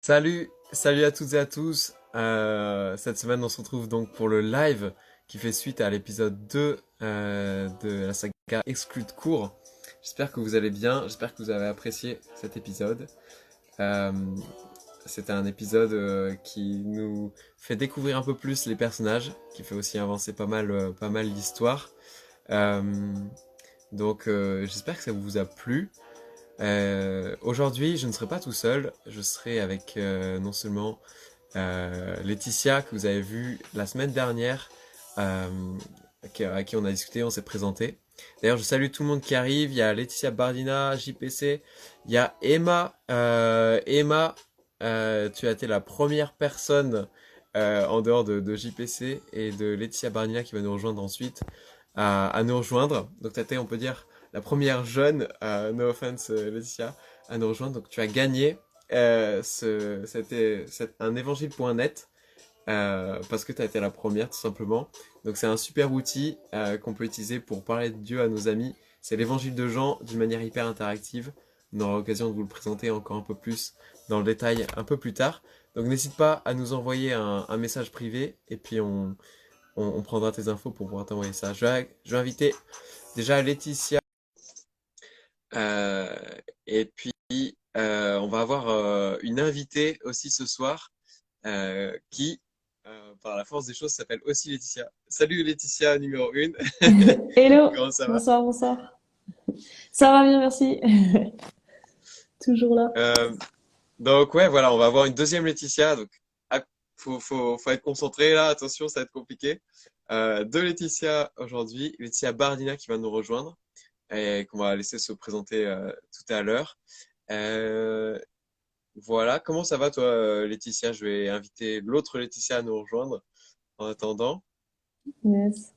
Salut à toutes et à tous. Cette semaine, on se retrouve donc pour le live qui fait suite à l'épisode 2 de la saga Exclus de cours. J'espère que vous allez bien, j'espère que vous avez apprécié cet épisode. Euh, C'était un épisode qui nous fait découvrir un peu plus les personnages, qui fait aussi avancer pas mal l'histoire. Euh, J'espère que ça vous a plu. Aujourd'hui, je ne serai pas tout seul. Je serai avec non seulement Laetitia, que vous avez vu la semaine dernière, euh, à qui on a discuté, on s'est présenté. D'ailleurs, je salue tout le monde qui arrive. Il y a Laetitia Bardina, JPC. Il y a Emma. Emma, tu as été la première personne en dehors de JPC et de Laetitia Bardina qui va nous rejoindre ensuite à nous rejoindre. Donc, tu as été, on peut dire, la première jeune, no offense Laetitia, à nous rejoindre. Donc tu as gagné c'était un évangile.net parce que tu as été la première tout simplement. Donc c'est un super outil qu'on peut utiliser pour parler de Dieu à nos amis. C'est l'évangile de Jean d'une manière hyper interactive. On aura l'occasion de vous le présenter encore un peu plus dans le détail un peu plus tard. Donc n'hésite pas à nous envoyer un message privé et puis on prendra tes infos pour pouvoir t'envoyer ça. Je vais inviter déjà Laetitia euh, et puis, on va avoir une invitée aussi ce soir qui, par la force des choses, s'appelle aussi Laetitia. Salut Laetitia, numéro 1. Hello, Comment ça va? bonsoir, bonsoir. Ça va bien, merci. Toujours là. Euh, donc ouais, voilà, on va avoir une deuxième Laetitia. Donc, ah, faut être concentré là, attention, ça va être compliqué. Deux Laetitia aujourd'hui. Laetitia Bardina qui va nous rejoindre et qu'on va laisser se présenter tout à l'heure. Euh, Voilà, comment ça va toi, Laetitia? Je vais inviter l'autre Laetitia à nous rejoindre en attendant. Yes.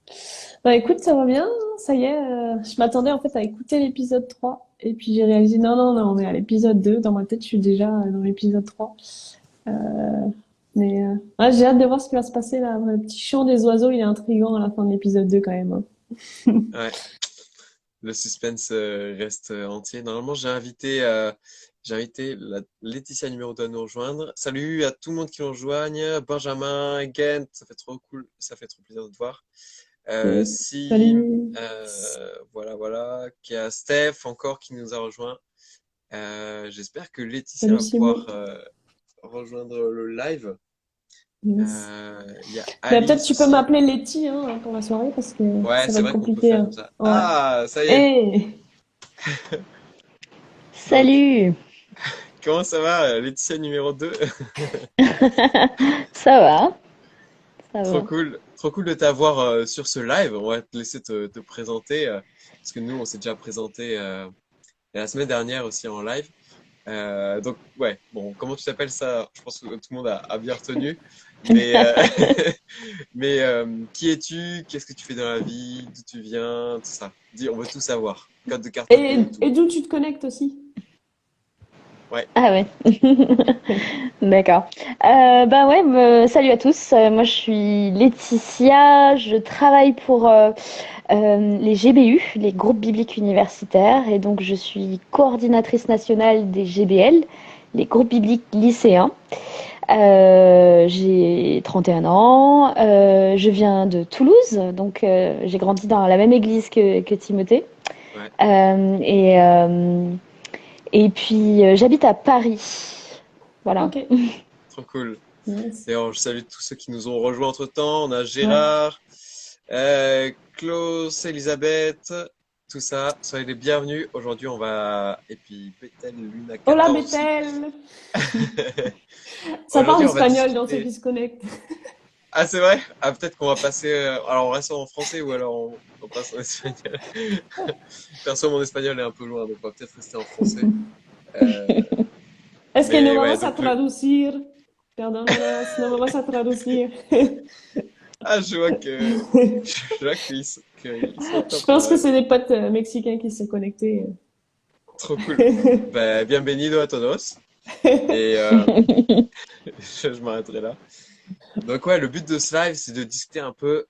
Bah écoute, ça va bien, ça y est. Je m'attendais en fait à écouter l'épisode 3 et puis j'ai réalisé non, non, non, on est à l'épisode 2. Dans ma tête, je suis déjà dans l'épisode 3. Euh, ouais, j'ai hâte de voir ce qui va se passer là. Le petit chant des oiseaux, il est intriguant à la fin de l'épisode 2 quand même, hein. Ouais, le suspense reste entier. Normalement, j'ai invité Laetitia numéro 2 à nous rejoindre. Salut à tout le monde qui nous rejoigne. Benjamin, Gent, ça fait trop cool, ça fait trop plaisir de te voir. Yes. Sim, Salut. voilà. Qu'il y a Steph encore qui nous a rejoint. J'espère que Laetitia Salut va pouvoir Simon. rejoindre le live. Yes. Il y a Mais peut-être Alice tu peux aussi. m'appeler Letty hein, pour la soirée parce que Ouais, ça va c'est être vrai qu'on peut compliqué, faire hein. comme ça. Ouais. Ah, ça y est. Et Donc, Salut! comment ça va, Laetitia numéro 2? Ça va, ça Trop va. cool. Trop cool de t'avoir sur ce live. On va te laisser te présenter. Parce que nous, on s'est déjà présenté la semaine dernière aussi en live. Donc, ouais, bon, comment tu t'appelles ça? Je pense que tout le monde a bien retenu. Mais, mais qui es-tu? Qu'est-ce que tu fais dans la vie? D'où tu viens? Tout ça. Dis, on veut tout savoir. Code de carte bleue, tout. et d'où tu te connectes aussi? Ouais. Ah ouais, d'accord. Bah ouais, salut à tous. Moi je suis Laetitia, je travaille pour les GBU, les groupes bibliques universitaires, et donc je suis coordinatrice nationale des GBL, les groupes bibliques lycéens. J'ai 31 ans, je viens de Toulouse, donc j'ai grandi dans la même église que Timothée. Ouais. Euh, et, euh, et puis j'habite à Paris. Voilà. Ok. Trop cool. Yes. D'ailleurs, je salue tous ceux qui nous ont rejoints entre-temps. On a Ouais. Gérard, Klaus, Elisabeth, tout ça. Soyez les bienvenus. Aujourd'hui, on va... Et puis, Bethel, Luna, Hola 14 aussi. Bethel! Ça parle Aujourd'hui, on va espagnol dans ceux discuter... qui se connectent. Ah, c'est vrai? Ah, peut-être qu'on va passer... Alors, on reste en français ou alors on passe en espagnol. Perso, mon espagnol est un peu loin, donc on va peut-être rester en français. Euh, Es que no Mais ouais, vamos a donc le... traducir. Perdónanos, no vamos a traducir. Ah, je vois que... Je vois qu'ils sont en train Je pense que de... c'est des potes mexicains qui se sont connectés. Trop cool. Ben, bienvenido a todos. Et je m'arrêterai là. Donc ouais, le but de ce live, c'est de discuter un peu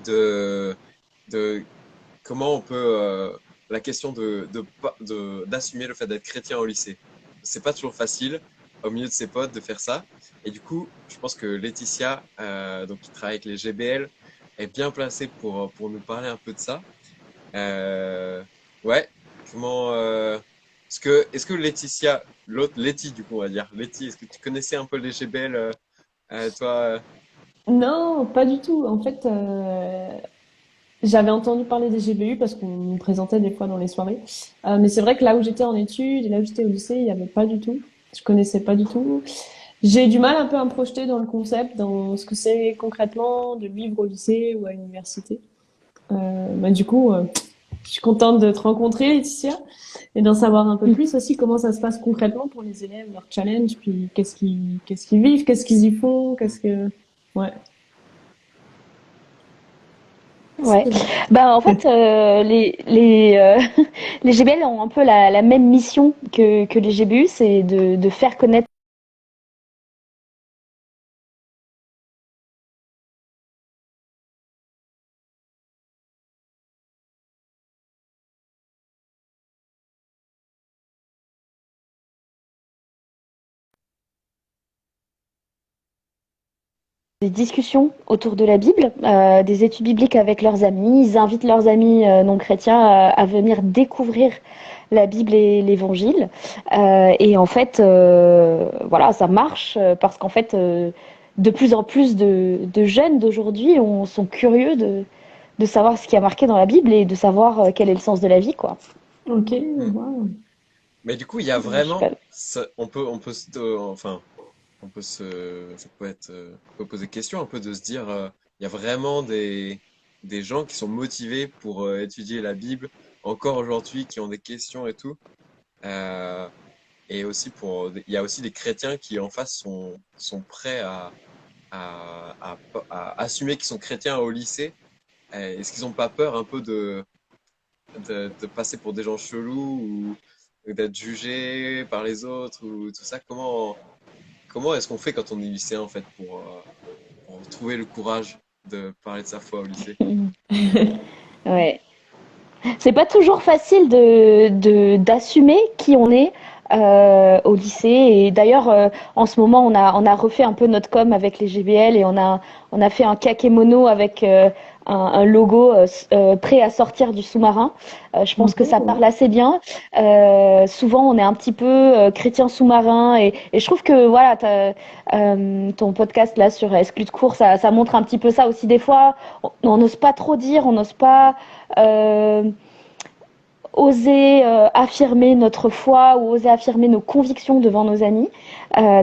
de, de comment on peut la question d'assumer le fait d'être chrétien au lycée. C'est pas toujours facile. au milieu de ses potes de faire ça. Et du coup, je pense que Laetitia, donc qui travaille avec les GBL, est bien placée pour nous parler un peu de ça. Euh, ouais, comment est-ce que Laetitia, l'autre Letty du coup on va dire, Letty, est-ce que tu connaissais un peu les GBL toi Non, pas du tout. En fait, j'avais entendu parler des GBU parce qu'on nous présentait des fois dans les soirées. Mais c'est vrai que là où j'étais en études et là où j'étais au lycée, il n'y avait pas du tout. Je connaissais pas du tout. J'ai du mal un peu à me projeter dans le concept, dans ce que c'est concrètement de vivre au lycée ou à l'université. Bah, du coup, je suis contente de te rencontrer, Laetitia, et d'en savoir un peu plus aussi comment ça se passe concrètement pour les élèves, leur challenge, puis qu'est-ce qu'ils vivent, qu'est-ce qu'ils y font, ouais, Ouais. c'était bien. Bah, en fait, les GBL ont un peu la même mission que les GBU, c'est de faire connaître des discussions autour de la Bible, des études bibliques avec leurs amis. Ils invitent leurs amis non chrétiens à venir découvrir la Bible et l'Évangile. Et en fait, voilà, ça marche parce qu'en fait, de plus en plus de jeunes d'aujourd'hui sont curieux de savoir ce qui a marqué dans la Bible et de savoir quel est le sens de la vie, quoi. Ok, Hmm. wow. Mais du coup il y a Je sais pas. vraiment on peut enfin on peut ça peut être on peut poser question un peu de se dire il y a vraiment des gens qui sont motivés pour étudier la Bible encore aujourd'hui qui ont des questions et tout. Euh, et aussi il y a aussi des chrétiens qui en face sont prêts à assumer qu'ils sont chrétiens au lycée. Est-ce qu'ils n'ont pas peur un peu de passer pour des gens chelous ou d'être jugés par les autres ou tout ça? Comment est-ce qu'on fait quand on est lycéen en fait pour trouver le courage de parler de sa foi au lycée? Ouais. C'est pas toujours facile d'assumer qui on est au lycée. Et d'ailleurs, en ce moment, on a refait un peu notre com avec les GBL et on a fait un kakémono avec un logo prêt à sortir du sous-marin. Je pense que ça Mhm. parle assez bien. Souvent, on est un petit peu chrétien sous-marin et je trouve que voilà, ton podcast là sur Exclus de cours, ça montre un petit peu ça aussi. Des fois, on n'ose pas trop dire, on n'ose pas euh, oser affirmer notre foi ou oser affirmer nos convictions devant nos amis.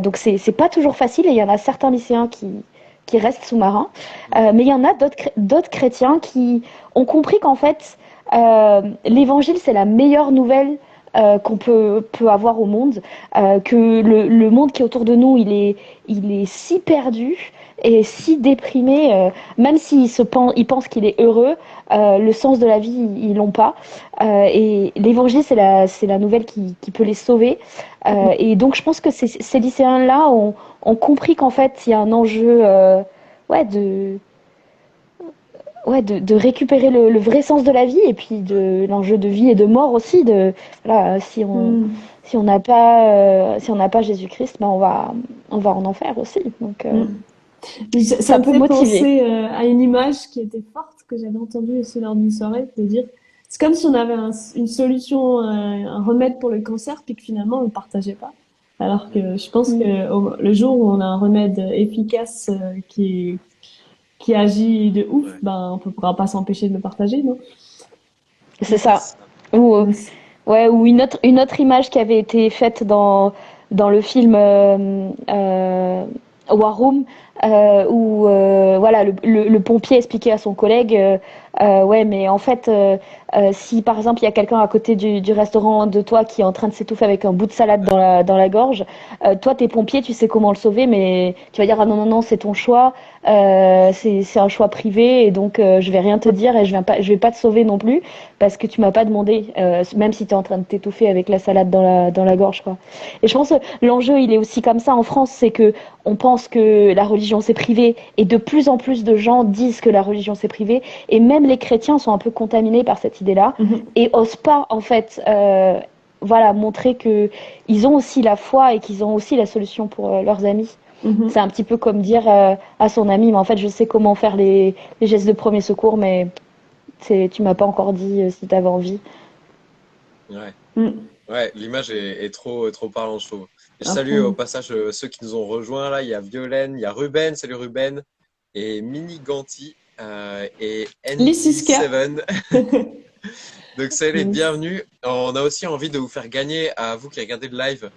Donc c'est pas toujours facile et il y en a certains lycéens qui restent sous-marins. Mais il y en a d'autres chrétiens qui ont compris qu'en fait, l'évangile, c'est la meilleure nouvelle qu'on peut avoir au monde, que le monde qui est autour de nous, il est si perdu et si déprimé, même ils pensent qu'il est heureux, le sens de la vie, ils l'ont pas. Et l'évangile, c'est la nouvelle qui peut les sauver. Et donc, je pense que ces lycéens-là ont compris qu'en fait, il y a un enjeu ouais, de récupérer le vrai sens de la vie et puis de l'enjeu de vie et de mort aussi. Voilà, Mm. si on n'a pas Jésus-Christ, ben on va en enfer aussi. Donc, Mm. Ça ça me peut fait motiver. penser à une image qui était forte que j'avais entendue aussi lors d'une soirée, de dire c'est comme si on avait une solution, un remède pour le cancer, puis que finalement on ne le partageait pas. Alors Mm. que je pense Mm. que le jour où on a un remède efficace qui agit de ouf, Ouais. ben on ne pourra pas s'empêcher de le partager, non? C'est ça. C'est Ou, Yes. ouais, ou une autre image qui avait été faite dans le film War Room, où voilà, le pompier expliquait à son collègue ouais, mais en fait, si par exemple il y a quelqu'un à côté du restaurant de toi qui est en train de s'étouffer avec un bout de salade dans la gorge, toi, t'es pompier, tu sais comment le sauver, mais tu vas dire ah non, non, non, c'est ton choix, c'est un choix privé, et donc je vais rien te dire et je vais pas te sauver non plus parce que tu m'as pas demandé, même si tu es en train de t'étouffer avec la salade dans la gorge, quoi. Et je pense que l'enjeu, il est aussi comme ça en France, c'est que on pense que la religion c'est privé, et de plus en plus de gens disent que la religion c'est privé, et même les chrétiens sont un peu contaminés par cette idée-là, Mhm. et osent pas, en fait, voilà, montrer que ils ont aussi la foi et qu'ils ont aussi la solution pour leurs amis. Mhm. C'est un petit peu comme dire à son ami, mais en fait, je sais comment faire les gestes de premier secours, mais tu m'as pas encore dit si tu avais envie. Ouais. Mm. Ouais, l'image est trop parlante, je trouve. Et je À salue au fond. passage ceux qui nous ont rejoints là. Il y a Violaine, il y a Ruben, salut Ruben, et Mini Ganti et Les 6K. ND7. Donc, soyez les Yes. bienvenus. On a aussi envie de vous faire gagner, à vous qui regardez le live,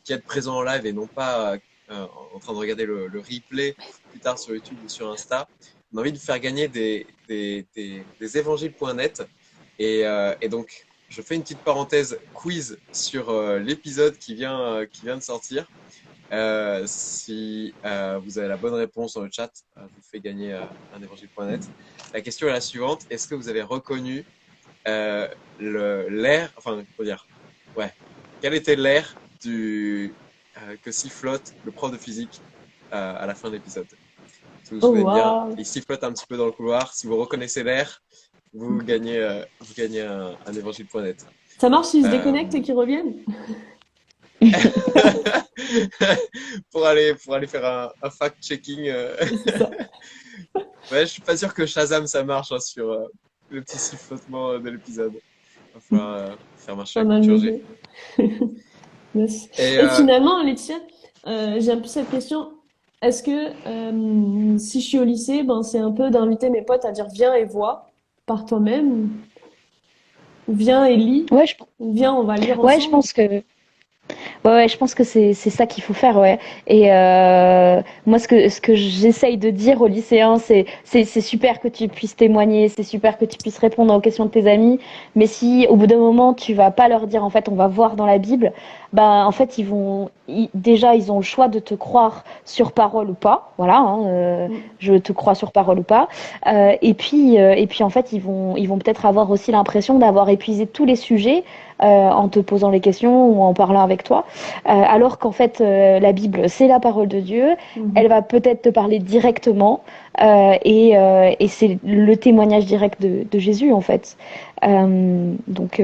qui êtes présents en live et non pas en train de regarder le replay plus tard sur YouTube ou sur Insta. On a envie de vous faire gagner des évangiles.net. Et donc, je fais une petite parenthèse quiz sur l'épisode qui vient de sortir. Si vous avez la bonne réponse dans le chat, vous fait gagner un évangile.net. La question est la suivante. Est-ce que vous avez reconnu euh, l'air, enfin, faut dire, ouais, quel était l'air que sifflote le prof de physique à la fin de l'épisode? Si vous vous Oh, souvenez bien, waouh. il sifflote un petit peu dans le couloir. Si vous reconnaissez l'air, vous gagnez un évangile.net. Ça marche s'ils se Euh, déconnectent et qu'ils reviennent? pour aller faire un fact-checking. C'est ça. Ouais, je suis pas sûr que Shazam ça marche hein, sur le petit sifflotement de l'épisode. Il va falloir faire marcher Pas la mal culture G. l'idée. Yes. Et Et finalement, Laetitia, j'ai un peu cette question. Est-ce que si je suis au lycée, ben, c'est un peu d'inviter mes potes à dire viens et vois par toi-même, ou viens et lis, Ouais, ou viens, on va lire ouais, je ensemble. pense que ouais, je pense que c'est ça qu'il faut faire, ouais. Et moi, ce que j'essaye de dire aux lycéens, c'est super que tu puisses témoigner, c'est super que tu puisses répondre aux questions de tes amis, mais si au bout d'un moment tu vas pas leur dire en fait, on va voir dans la Bible, bah en fait déjà ils ont le choix de te croire sur parole ou pas, voilà, hein, Mm. je te crois sur parole ou pas. Et puis en fait ils vont peut-être avoir aussi l'impression d'avoir épuisé tous les sujets en te posant les questions ou en parlant avec toi. Alors qu'en fait, la Bible, c'est la parole de Dieu. Elle Mhm. va peut-être te parler directement et c'est le témoignage direct de Jésus, en fait. Donc,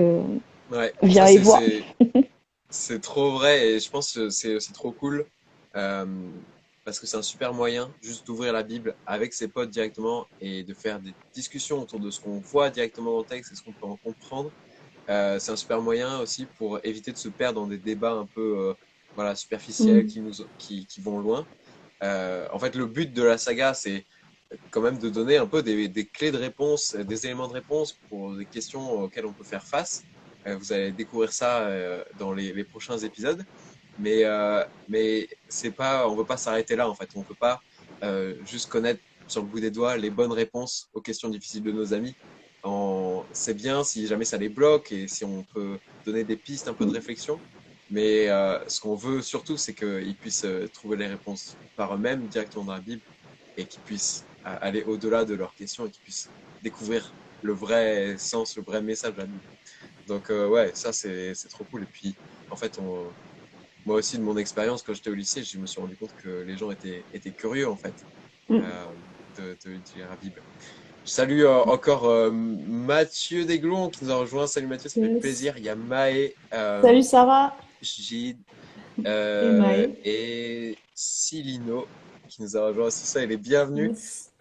ouais, viens ça et vois. c'est trop vrai et je pense que c'est aussi trop cool euh, parce que c'est un super moyen juste d'ouvrir la Bible avec ses potes directement et de faire des discussions autour de ce qu'on voit directement dans le texte et ce qu'on peut en comprendre. C'est un super moyen aussi pour éviter de se perdre dans des débats un peu voilà, superficiels Mm. qui vont loin. En fait, le but de la saga, c'est quand même de donner un peu des clés de réponse, des éléments de réponse pour des questions auxquelles on peut faire face. Vous allez découvrir ça dans les prochains épisodes. Mais c'est pas, on veut pas s'arrêter là en fait. On peut pas juste connaître sur le bout des doigts les bonnes réponses aux questions difficiles de nos amis. C'est bien si jamais ça les bloque et si on peut donner des pistes, un peu de réflexion. Mais ce qu'on veut surtout, c'est qu'ils puissent trouver les réponses par eux-mêmes directement dans la Bible et qu'ils puissent aller au-delà de leurs questions et qu'ils puissent découvrir le vrai sens, le vrai message de la Bible. Donc ouais, ça c'est trop cool. Et puis en fait, moi aussi de mon expérience quand j'étais au lycée, je me suis rendu compte que les gens étaient curieux en fait Mm. euh, de lire la Bible. Je salue encore Mathieu Desglons qui nous a rejoint. Salut Mathieu, ça fait Yes. plaisir. Il y a Maë, Salut Sarah Gide et Maë. et Silino qui nous a rejoint aussi. Ça, il est bienvenu. Yes.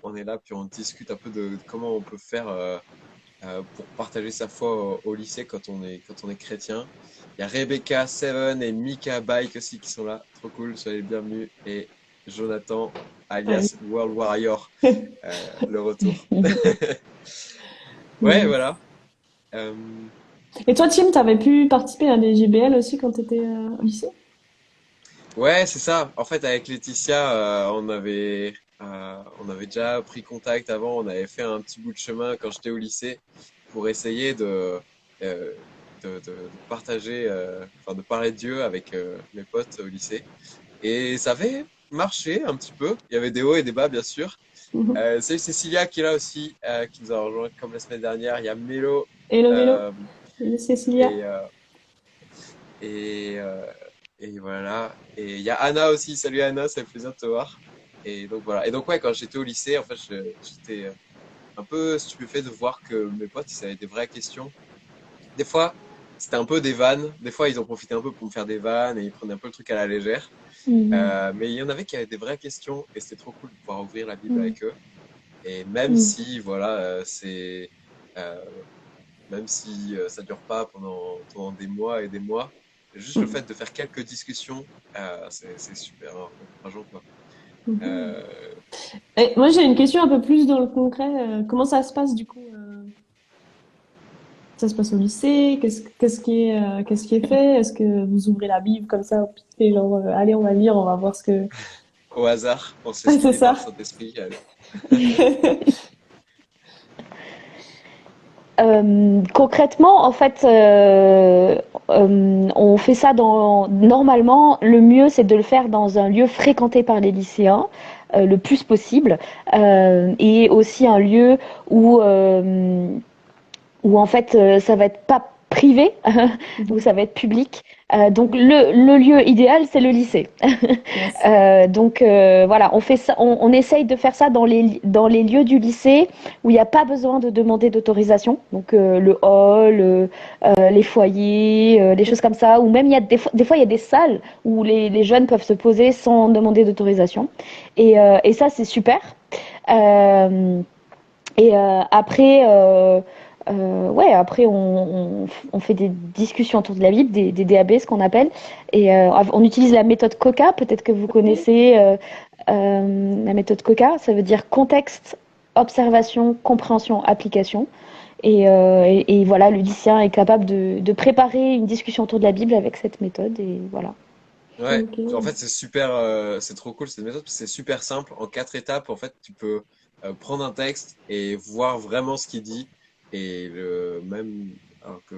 On est là, puis on discute un peu de comment on peut faire pour partager sa foi au lycée quand on est chrétien. Il y a Rebecca, Seven et Mika Bike aussi qui sont là. Trop cool, soyez les bienvenus. Et Jonathan, Allez. alias World Warrior, le retour. Ouais, Yes. voilà. Euh, Et toi, Tim, t'avais pu participer à des GBL aussi quand t'étais au lycée? ouais, c'est ça. En fait, avec Laetitia, on avait déjà pris contact avant. On avait fait un petit bout de chemin quand j'étais au lycée pour essayer euh, de partager, enfin, de parler de Dieu avec mes potes au lycée. Et ça avait marché un petit peu. Il y avait des hauts et des bas, bien sûr. Mhm. Salut Cécilia qui est là aussi, qui nous a rejoint comme la semaine dernière. Il y a Mélo Hello, Mélo. euh, Salut Cécilia. et, euh, et, euh, et voilà. Et il y a Anna aussi. Salut Anna, ça fait plaisir de te voir. Et donc voilà. Et donc ouais, quand j'étais au lycée, en fait, j'étais un peu stupéfait de voir que mes potes, ils avaient des vraies questions. Des fois, c'était un peu des vannes. Des fois, ils en profitaient un peu pour me faire des vannes et ils prenaient un peu le truc à la légère. Mhm. Mais il y en avait qui avaient des vraies questions et c'était trop cool de pouvoir ouvrir la Bible Mm. avec eux. Et même Mm. si, voilà, euh, même si ça dure pas pendant des mois et des mois, juste le Mm. fait de faire quelques discussions, c'est super encourageant, quoi. Mhm. Euh, Et moi, j'ai une question un peu plus dans le concret. Comment ça se passe du coup? Ça se passe au lycée? Qu'est-ce qui est fait? Est-ce que vous ouvrez la Bible comme ça, au pied, genre, allez, on va lire, on va voir ce que. Au hasard, on se fait Ouais, c'est guider par ça. le Saint-Esprit. Allez. Concrètement, en fait, on fait ça normalement, le mieux, c'est de le faire dans un lieu fréquenté par les lycéens, le plus possible, et aussi un lieu où, où en fait ça va être pas privé, où Mhm. ça va être public. Donc le lieu idéal, c'est le lycée. Yes. Donc voilà, on fait ça, on essaye de faire ça dans les lieux du lycée où il n'y a pas besoin de demander d'autorisation. Donc le hall, les foyers, les choses comme ça. Ou même il y a des fois il y a des salles où les jeunes peuvent se poser sans demander d'autorisation. Et ça c'est super. Euh, Après, ouais, après on fait des discussions autour de la Bible, des DAB, ce qu'on appelle, et on utilise la méthode COCA. Peut-être que vous Ok. connaissez la méthode COCA. Ça veut dire contexte, observation, compréhension, application. Et voilà, le lycéen est capable de préparer une discussion autour de la Bible avec cette méthode. Et voilà. Ouais, Ok. en fait, c'est super, c'est trop cool cette méthode parce que c'est super simple. En 4 étapes, en fait, tu peux prendre un texte et voir vraiment ce qu'il dit. Et même, alors que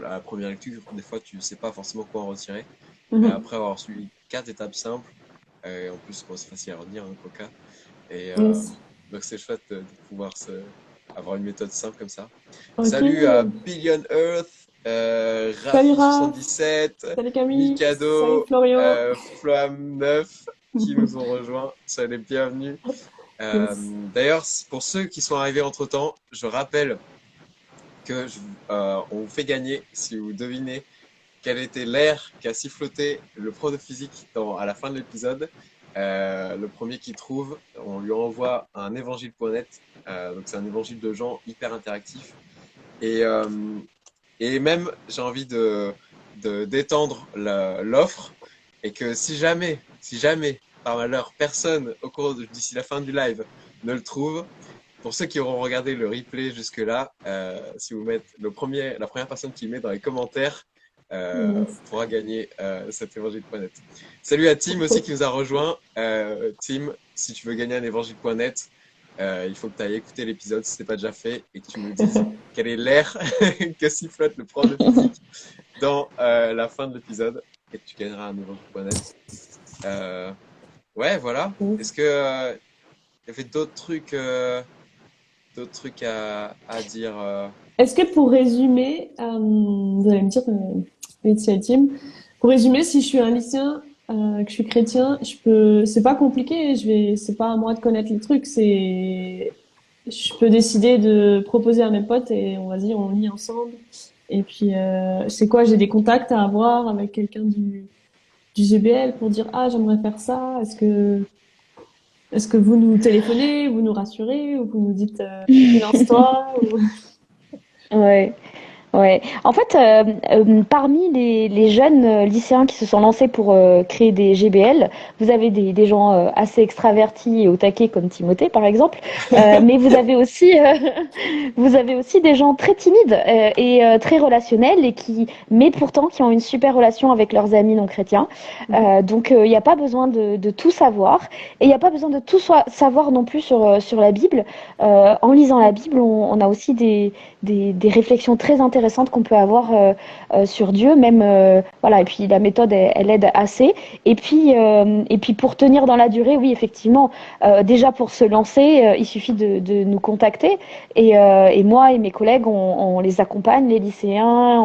à la première lecture, des fois, tu sais pas forcément quoi en retirer. Mais Mhm. après avoir suivi 4 étapes simples, et en plus, bon, c'est facile à retenir, un Coca. Et Yes. donc, c'est chouette de pouvoir avoir une méthode simple comme ça. Ok. Salut à Billion Earth, Salut Raph. Rafi77, Salut Camille. Salut Mikado, Florian. Flamme9 qui nous ont rejoints. Soyez les bienvenus. Yes. D'ailleurs, pour ceux qui sont arrivés entre-temps, je rappelle que on vous fait gagner si vous devinez quel était l'air qu'a siffloté le prof de physique à la fin de l'épisode. Le premier qui trouve, on lui envoie un évangile.net. Donc c'est un évangile de Jean hyper interactif. Et, euh, et même, j'ai envie d'étendre l'offre et que si jamais, par malheur, personne d'ici la fin du live ne le trouve, pour ceux qui auront regardé le replay jusque-là, si vous mettez la première personne qui met dans les commentaires Yes. pourra gagner cet évangile.net. Salut à Tim aussi qui nous a rejoint. Tim, si tu veux gagner un évangile.net, il faut que tu ailles écouter l'épisode si ce n'est pas déjà fait et que tu nous dises quel est l'air que sifflote le prof de physique dans la fin de l'épisode et tu gagneras un évangile.net. Euh, ouais, voilà. Yes. Est-ce que il y avait d'autres trucs à dire Est-ce que pour résumer, vous allez me dire, Laetitia et Tim, pour résumer, si je suis un lycéen, que je suis chrétien, c'est pas compliqué, c'est pas à moi de connaître les trucs, je peux décider de proposer à mes potes et on va dire, on lit ensemble. Et puis, c'est quoi, j'ai des contacts à avoir avec quelqu'un du GBL pour dire, ah, j'aimerais faire ça, est-ce que vous nous téléphonez, vous nous rassurez, ou vous nous dites, finance-toi, ou... Ouais. Ouais. En fait, parmi les jeunes lycéens qui se sont lancés pour créer des GBL, vous avez des gens assez extravertis et au taquet comme Timothée, par exemple, mais vous avez aussi des gens très timides et très relationnels mais pourtant qui ont une super relation avec leurs amis non chrétiens. Donc, il n'y a pas besoin de tout savoir et il n'y a pas besoin de tout savoir non plus sur la Bible. En lisant la Bible, on a aussi des réflexions très intéressantes qu'on peut avoir sur Dieu, même voilà. Et puis la méthode, elle aide assez. Et puis pour tenir dans la durée, oui, effectivement, déjà pour se lancer, il suffit de nous contacter. Et moi et mes collègues, on les accompagne, les lycéens,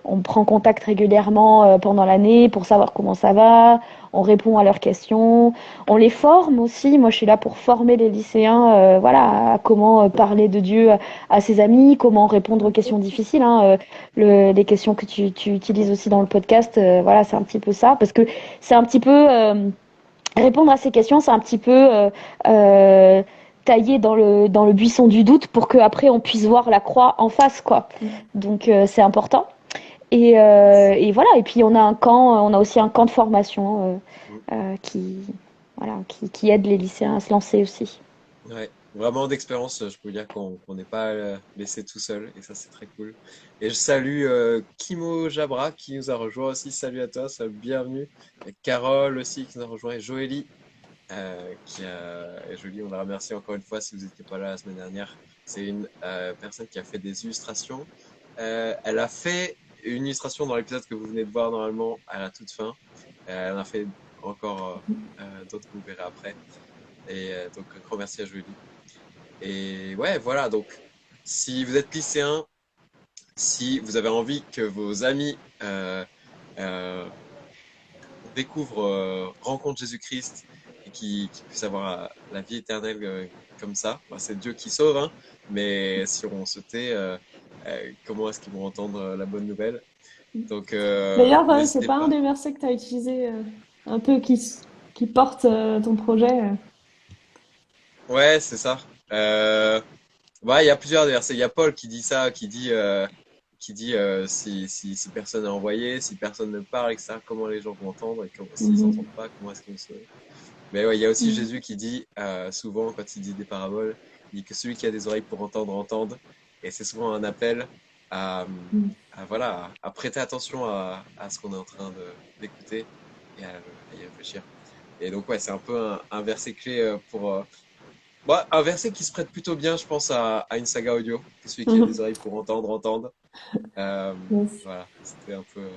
on prend contact régulièrement pendant l'année pour savoir comment ça va. on répond à leurs questions, on les forme aussi. Moi, je suis là pour former les lycéens, voilà, à comment parler de Dieu à ses amis, comment répondre aux questions difficiles, hein, les questions que tu utilises aussi dans le podcast, voilà, c'est un petit peu ça, parce que c'est un petit peu répondre à ces questions, c'est un petit peu euh, tailler dans le buisson du doute pour qu'après on puisse voir la croix en face, quoi. Donc c'est important. Et voilà. Et puis on a aussi un camp de formation Mm. qui, voilà, qui aide les lycéens à se lancer aussi. Ouais, vraiment d'expérience, je peux vous dire qu'on n'est pas laissé tout seul et ça c'est très cool. Et je salue Kimo Jabra qui nous a rejoint aussi. Salut à toi, bienvenue. Et Carole aussi qui nous a rejoint et Joélie et Jolie, on la remercie encore une fois si vous n'étiez pas là la semaine dernière. C'est une personne qui a fait des illustrations. Elle a fait une illustration dans l'épisode que vous venez de voir normalement à la toute fin. Elle en a fait encore d'autres que vous verrez après. Et donc, un grand merci à Julie. Et ouais, voilà. Donc, si vous êtes lycéen, si vous avez envie que vos amis euh, découvrent, rencontrent Jésus-Christ et qui puissent avoir la vie éternelle comme ça, bah, c'est Dieu qui sauve, hein, mais si on se tait, comment est-ce qu'ils vont entendre la bonne nouvelle? Donc, D'ailleurs, c'est n'hésitez pas un pas. des versets que tu as utilisé un peu qui porte ton projet. Ouais, c'est ça. Ouais, il y a plusieurs versets. Il y a Paul qui dit ça, qui dit si personne n'est envoyé, si personne ne parle, etc., comment les gens vont entendre et s'ils Mhm. n'entendent pas, comment est-ce qu'ils vont se sauver. Mais ouais, il y a aussi Mhm. Jésus qui dit souvent quand il dit des paraboles, il dit que celui qui a des oreilles pour entendre, entende. Et c'est souvent un appel à, voilà, à prêter attention à ce qu'on est en train d'écouter et à y réfléchir. Et donc ouais, c'est un peu un verset clé pour bah, un verset qui se prête plutôt bien, je pense, à une saga audio. Que celui qui a des Mhm. oreilles pour entendre, entende. Euh, Yes. voilà, c'était un peu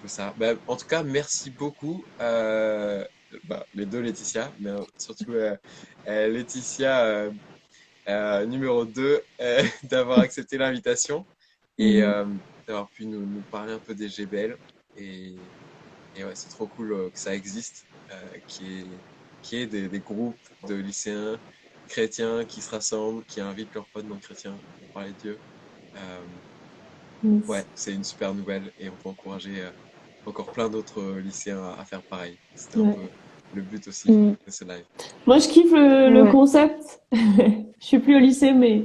ça. Bah, en tout cas, merci beaucoup, bah, les deux Laetitia, mais surtout Laetitia numéro 2, d'avoir accepté l'invitation et Mhm. d'avoir pu nous parler un peu des GBL. Et, et ouais, c'est trop cool que ça existe, qui est des groupes de lycéens chrétiens qui se rassemblent, qui invitent leurs potes non chrétiens pour parler de Dieu. Euh, Yes. ouais, c'est une super nouvelle et on peut encourager encore plein d'autres lycéens à faire pareil. C'était un Ouais. peu le but aussi Mm. de ce live. Moi, je kiffe le Ouais. concept. Je suis plus au lycée, mais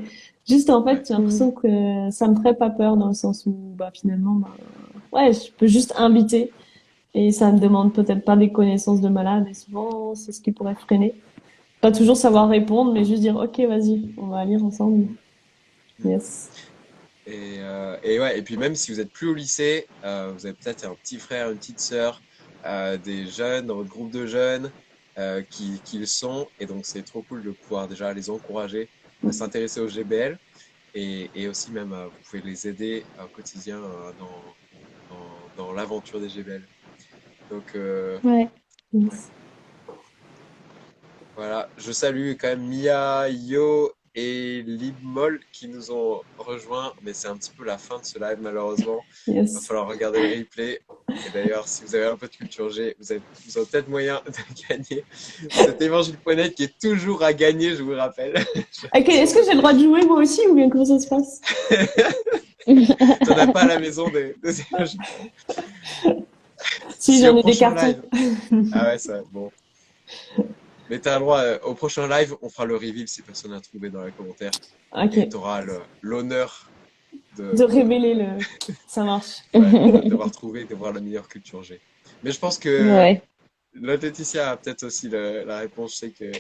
juste en fait, Ouais, j'ai Mm. l'impression que ça me ferait pas peur dans le sens où, bah, finalement, bah, ouais, je peux juste inviter et ça me demande peut-être pas des connaissances de malade et souvent, c'est ce qui pourrait freiner. Pas toujours savoir répondre, mais juste dire, OK, vas-y, on va lire ensemble. mm, mm. Yes. Et ouais, et puis même si vous êtes plus au lycée, vous avez peut-être un petit frère, une petite sœur, des jeunes dans votre groupe de jeunes qui le sont. Et donc c'est trop cool de pouvoir déjà les encourager à s'intéresser au GBL et aussi même vous pouvez les aider au quotidien dans l'aventure des GBL. Donc Ouais. ouais. Yes. Voilà, je salue quand même Mia, Yo et Libmol qui nous ont rejoints, mais c'est un petit peu la fin de ce live malheureusement. Il va Yes. falloir regarder le replay. Et d'ailleurs, si vous avez un peu de culture G, vous avez peut-être moyen de gagner cet évangile.net qui est toujours à gagner, je vous rappelle. OK, Si est-ce on que a j'ai le droit de jouer moi aussi ou bien comment ça se passe? T'en as pas à la maison des évangiles. Si, Si j'en au ai des prochain cartons. live. Ah ouais, ça, bon. Mais t'as le droit, au prochain live, on fera le reveal si personne n'a trouvé dans les commentaires. Et OK. tu auras l'honneur De de, révéler le. Ça marche. ouais, d'avoir trouvé et d'avoir la meilleure culture G. Mais je pense que Ouais. l'autre Laetitia a peut-être aussi la réponse. Je sais que.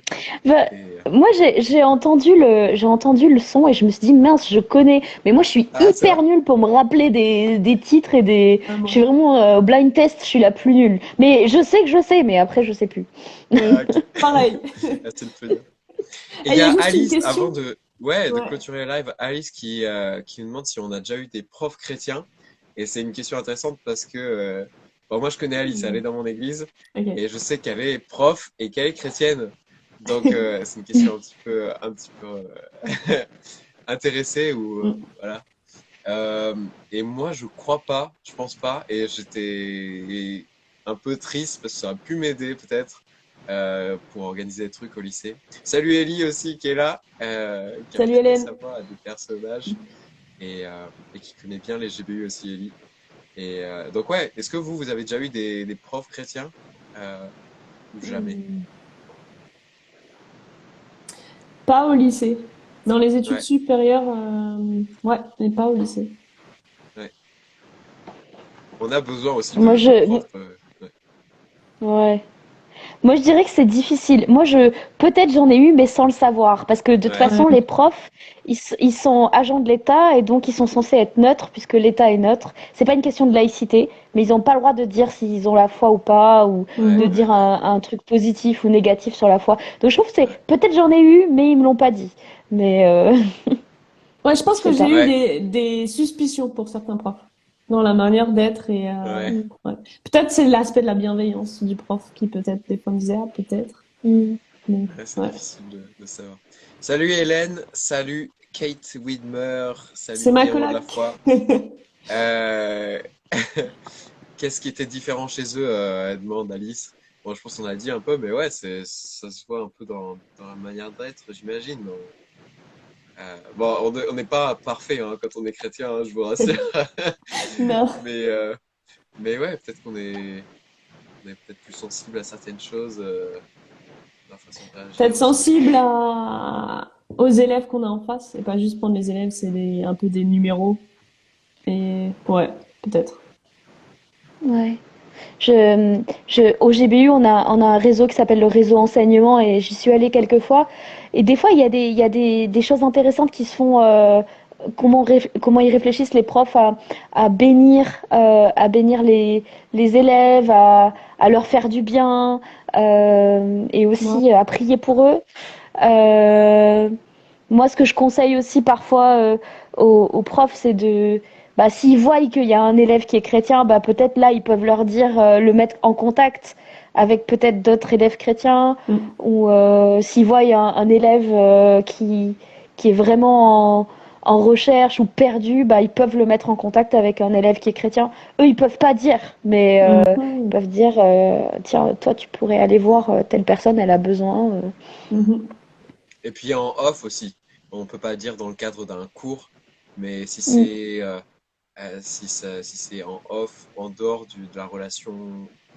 Bah, Et, moi, j'ai entendu le son et je me suis dit, mince, je connais. Mais moi, je suis ah, c'est vrai? hyper nulle pour me rappeler des titres et des. Je suis Vraiment. vraiment au blind test, je suis la plus nulle. Mais je sais que je sais, mais après, je sais plus. Ah, Oui, ok. pareil. Ah, c'est le fun. Et Et il il y y a a juste une Alice, question. avant de Ouais. clôturer le live, Alice qui nous demande si on a déjà eu des profs chrétiens. Et c'est une question intéressante parce que bon, moi je connais Alice, elle est dans mon église Ok. et je sais qu'elle est prof et qu'elle est chrétienne. Donc c'est une question un petit peu intéressée ou Mm. voilà. Et moi je crois pas, je pense pas et j'étais un peu triste parce que ça a pu m'aider peut-être pour organiser des trucs au lycée. Salut Ellie aussi qui est là, qui a Salut prêté Hélène. sa voix à des personnages et qui connaît bien les GBU aussi, Ellie. Donc ouais, est-ce que vous avez déjà eu des profs chrétiens ou jamais? Hmm. Pas au lycée. Dans les études Ouais, supérieures, ouais, mais pas au lycée. ouais. On a besoin aussi Moi, de profs. Ouais. ouais. Moi, je dirais que c'est difficile. Peut-être j'en ai eu, mais sans le savoir. Parce que de toute Ouais, façon, Ouais. les profs, ils sont agents de l'État et donc ils sont censés être neutres puisque l'État est neutre. C'est pas une question de laïcité, mais ils n'ont pas le droit de dire s'ils ont la foi ou pas, ou ouais, de Mhm. dire ouais, un truc positif ou négatif sur la foi. Donc je trouve que c'est, ouais. peut-être j'en ai eu, mais ils me l'ont pas dit. Mais Ouais, je je pense que sais j'ai pas. eu Ouais, des suspicions pour certains profs dans la manière d'être et ouais. Mm. ouais. Peut-être c'est l'aspect de la bienveillance du prof qui peut-être des fois me disait ah peut-être. Mm. Mais Ouais, c'est ouais. difficile de savoir. Salut Hélène, salut Kate Widmer, salut C'est ma Diamant de la coloc. foi. Euh, Qu'est-ce qui était différent chez eux, demande Alice. Bon, je pense qu'on a dit un peu, mais ouais, ça se voit un peu dans la manière d'être, j'imagine. Bon, on n'est pas parfait hein, quand on est chrétien, hein, je vous rassure. Non. Mais, euh, mais ouais, peut-être on est peut-être plus sensible à certaines choses, dans la façon de Peut-être réagir aussi. sensible aux élèves qu'on a en face et pas juste prendre les élèves, c'est un peu des numéros. Et ouais, peut-être. Ouais. Au GBU, on a un réseau qui s'appelle le réseau enseignement et j'y suis allée quelques fois. Et des fois, il y a des choses intéressantes qui se font. Comment ils réfléchissent les profs à bénir les élèves, à leur faire du bien et Ouais. aussi à prier pour eux. Euh, Moi, ce que je conseille aussi parfois aux profs, c'est bah, s'ils voient qu'il y a un élève qui est chrétien, bah, peut-être là, ils peuvent leur dire, le mettre en contact avec peut-être d'autres élèves chrétiens, Mm. ou s'ils voient un élève qui est vraiment en recherche ou perdu, bah, ils peuvent le mettre en contact avec un élève qui est chrétien. Eux, ils peuvent pas dire, mais ils Mhm. peuvent dire, tiens, toi, tu pourrais aller voir telle personne, elle a besoin. Mhm. Et puis en off aussi, on peut pas dire dans le cadre d'un cours, mais Mm, si c'est en off, en dehors de la relation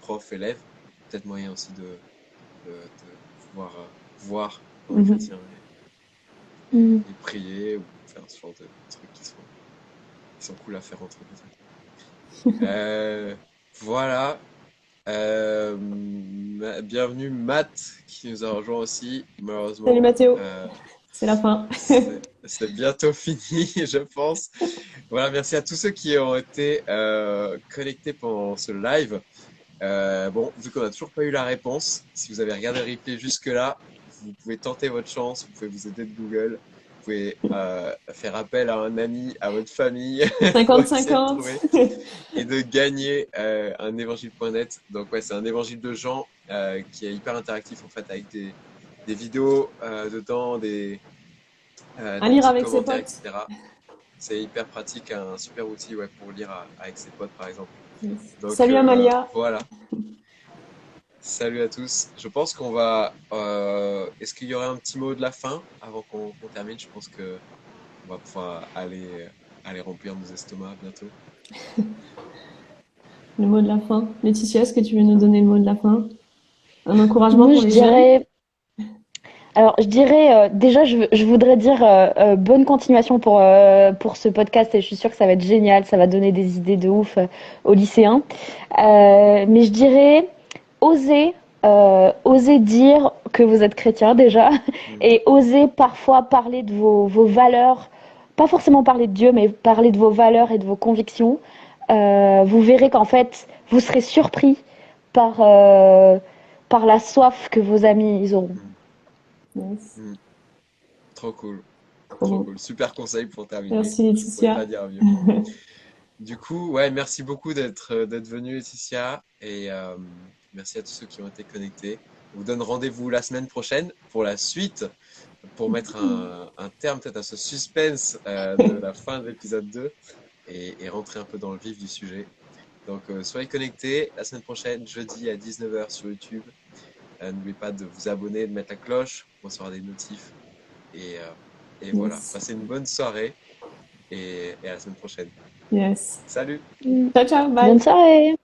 prof-élève, peut-être moyen aussi de pouvoir voir quand on est Mhm. chrétien mm. et prier ou faire ce genre de trucs qui sont cool à faire entre chrétiens. Euh, voilà. Bienvenue Matt qui nous a rejoint aussi. Salut Malheureusement, Mathéo, c'est la fin. c'est bientôt fini, je pense. Voilà, merci à tous ceux qui ont été connectés pendant ce live. Bon, vu qu'on n'a toujours pas eu la réponse, si vous avez regardé le replay jusque-là, vous pouvez tenter votre chance, vous pouvez vous aider de Google, vous pouvez faire appel à un ami, à votre famille pour essayer de 50-50. trouver et de gagner un évangile.net. Donc ouais, c'est un évangile de Jean qui est hyper interactif en fait avec des vidéos dedans, À des lire petits avec ses commentaires, potes. etc. C'est hyper pratique, un super outil ouais, pour lire avec ses potes par exemple. Yes. Donc Salut Amalia. voilà, salut à tous. Je pense qu'on va... est-ce qu'il y aurait un petit mot de la fin avant qu'on termine? Je pense que on va pouvoir aller remplir nos estomacs bientôt. Le mot de la fin. Laetitia, est-ce que tu veux nous donner le mot de la fin? Un encouragement Moi, pour je les jeunes? dirais, alors je dirais déjà, je voudrais dire bonne continuation pour ce podcast et je suis sûre que ça va être génial, ça va donner des idées de ouf aux lycéens. Mais je dirais, osez, osez dire que vous êtes chrétien déjà Mm, et osez parfois parler de vos valeurs, pas forcément parler de Dieu, mais parler de vos valeurs et de vos convictions. Vous verrez qu'en fait, vous serez surpris par, par la soif que vos amis ils auront. mm, Yes. mm. Trop cool, Trop trop beau. cool. Super conseil pour terminer. Merci Je pourrais Laetitia. pas dire mieux. Du coup, ouais, merci beaucoup d'être venu, Laetitia, et merci à tous ceux qui ont été connectés. On vous donne rendez-vous la semaine prochaine pour la suite, pour mettre un terme peut-être à ce suspense de la fin de l'épisode 2 et rentrer un peu dans le vif du sujet. Donc, soyez connectés. La semaine prochaine, jeudi à 19h sur YouTube. N'oubliez pas de vous abonner, de mettre la cloche pour recevoir des notifs. Et, euh, et voilà, Yes. passez une bonne soirée et à la semaine prochaine. Yes. Salut! Mm. Ciao, ciao, Bonne bye. soirée!